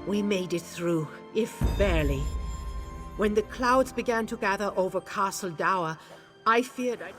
We made it through, if barely. When the clouds began to gather over Castle Dower, I feared I'd...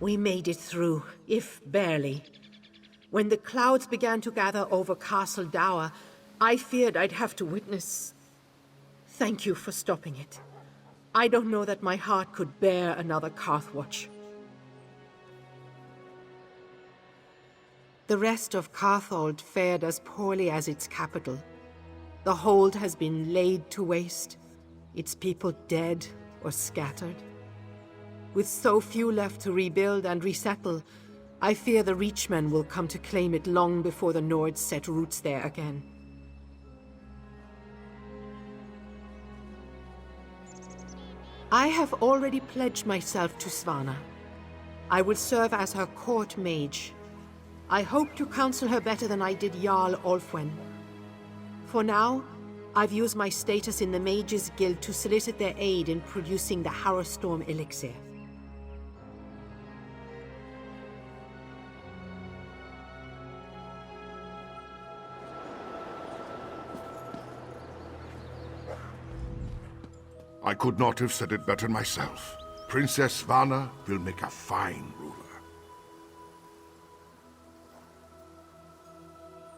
We made it through, if barely. When the clouds began to gather over Castle Dower, I feared I'd have to witness... Thank you for stopping it. I don't know that my heart could bear another Carthwatch. The rest of Carthold fared as poorly as its capital. The hold has been laid to waste, its people dead or scattered. With so few left to rebuild and resettle, I fear the Reachmen will come to claim it long before the Nords set roots there again. I have already pledged myself to Svanna. I will serve as her court mage. I hope to counsel her better than I did Jarl Ulfwen. For now, I've used my status in the Mages Guild to solicit their aid in producing the Harrowstorm elixir. I could not have said it better myself. Princess Svanna will make a fine ruler.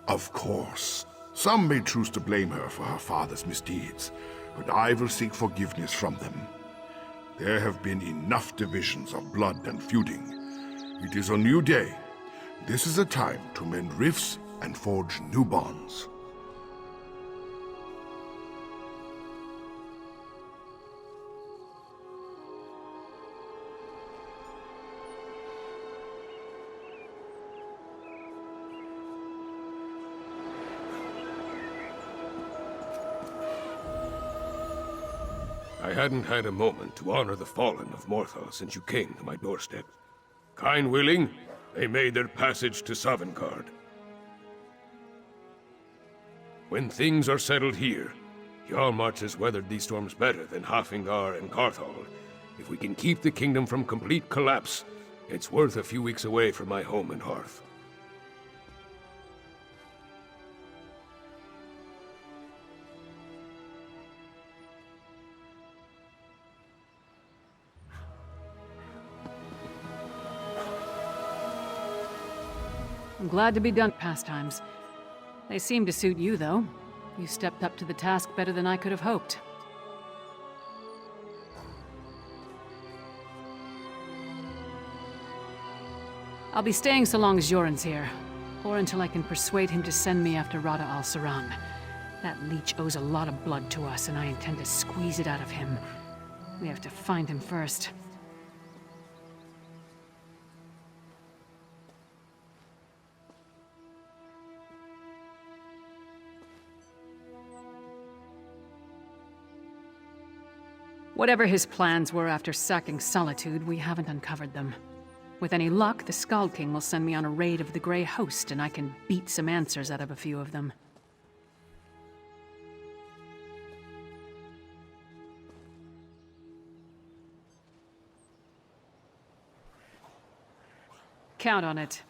Of course, some may choose to blame her for her father's misdeeds, but I will seek forgiveness from them. There have been enough divisions of blood and feuding. It is a new day. This is a time to mend rifts and forge new bonds. I hadn't had a moment to honor the fallen of Morthal since you came to my doorstep. Kind willing, they made their passage to Sovngarde. When things are settled here, Jarl March has weathered these storms better than Hafingar and Carthal. If we can keep the kingdom from complete collapse, it's worth a few weeks away from my home and hearth. I'm glad to be done with pastimes. They seem to suit you, though. You stepped up to the task better than I could have hoped. I'll be staying so long as Yoren's here, or until I can persuade him to send me after Rada al-Saran. That leech owes a lot of blood to us, and I intend to squeeze it out of him. We have to find him first. Whatever his plans were after sacking Solitude, we haven't uncovered them. With any luck, the Skald King will send me on a raid of the Grey Host, and I can beat some answers out of a few of them. Count on it.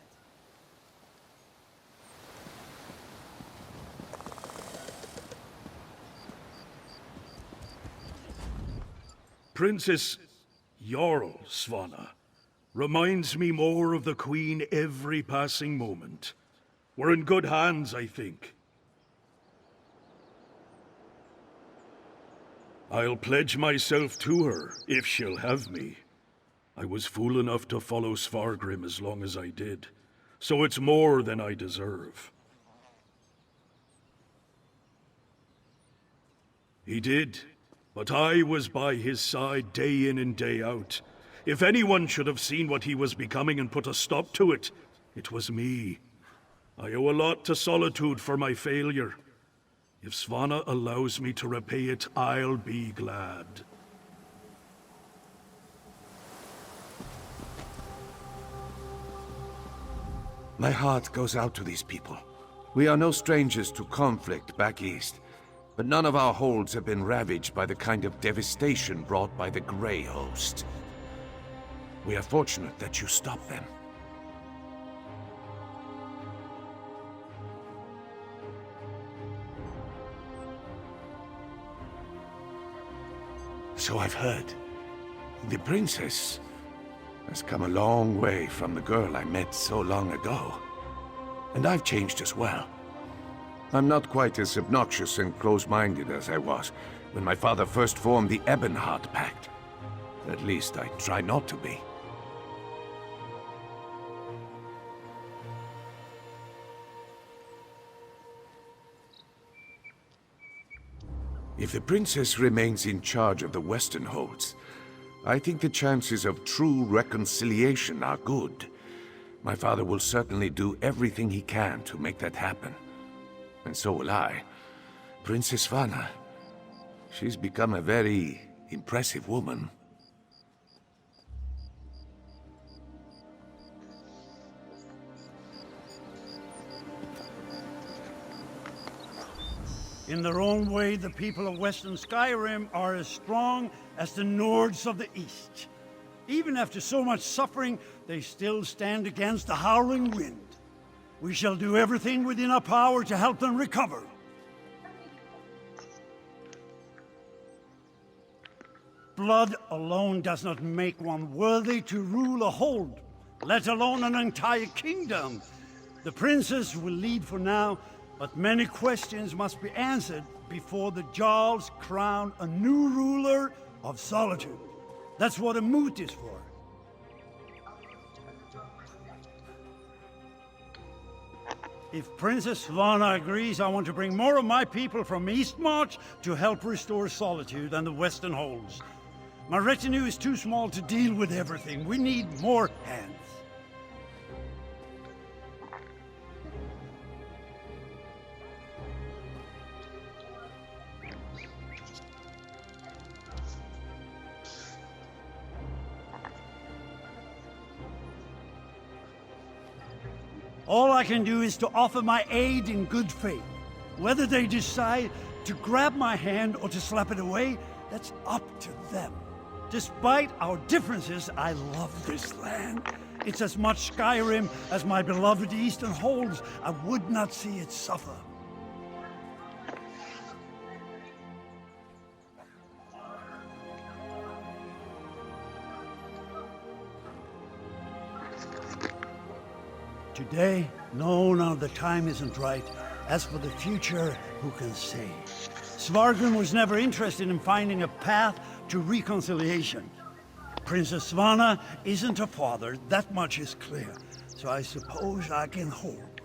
Princess Jarl Svanna reminds me more of the Queen every passing moment. We're in good hands, I think. I'll pledge myself to her, if she'll have me. I was fool enough to follow Svargrim as long as I did, so it's more than I deserve. He did. But I was by his side day in and day out. If anyone should have seen what he was becoming and put a stop to it, it was me. I owe a lot to Solitude for my failure. If Svanna allows me to repay it, I'll be glad. My heart goes out to these people. We are no strangers to conflict back east. But none of our holds have been ravaged by the kind of devastation brought by the Grey Host. We are fortunate that you stopped them. So I've heard. The princess has come a long way from the girl I met so long ago. And I've changed as well. I'm not quite as obnoxious and close-minded as I was when my father first formed the Ebonheart Pact. At least I try not to be. If the princess remains in charge of the Western Holds, I think the chances of true reconciliation are good. My father will certainly do everything he can to make that happen. And so will I. Princess Svanna. She's become a very impressive woman. In their own way, the people of Western Skyrim are as strong as the Nords of the East. Even after so much suffering, they still stand against the howling wind. We shall do everything within our power to help them recover. Blood alone does not make one worthy to rule a hold, let alone an entire kingdom. The princess will lead for now, but many questions must be answered before the Jarls crown a new ruler of Solitude. That's what a moot is for. If Princess Svanna agrees, I want to bring more of my people from Eastmarch to help restore Solitude and the Western Holds. My retinue is too small to deal with everything. We need more hands. All I can do is to offer my aid in good faith. Whether they decide to grab my hand or to slap it away, that's up to them. Despite our differences, I love this land. It's as much Skyrim as my beloved Eastern Holds. I would not see it suffer. Today? No, the time isn't right. As for the future, who can say? Svargrim was never interested in finding a path to reconciliation. Princess Svanna isn't her father, that much is clear. So I suppose I can hope.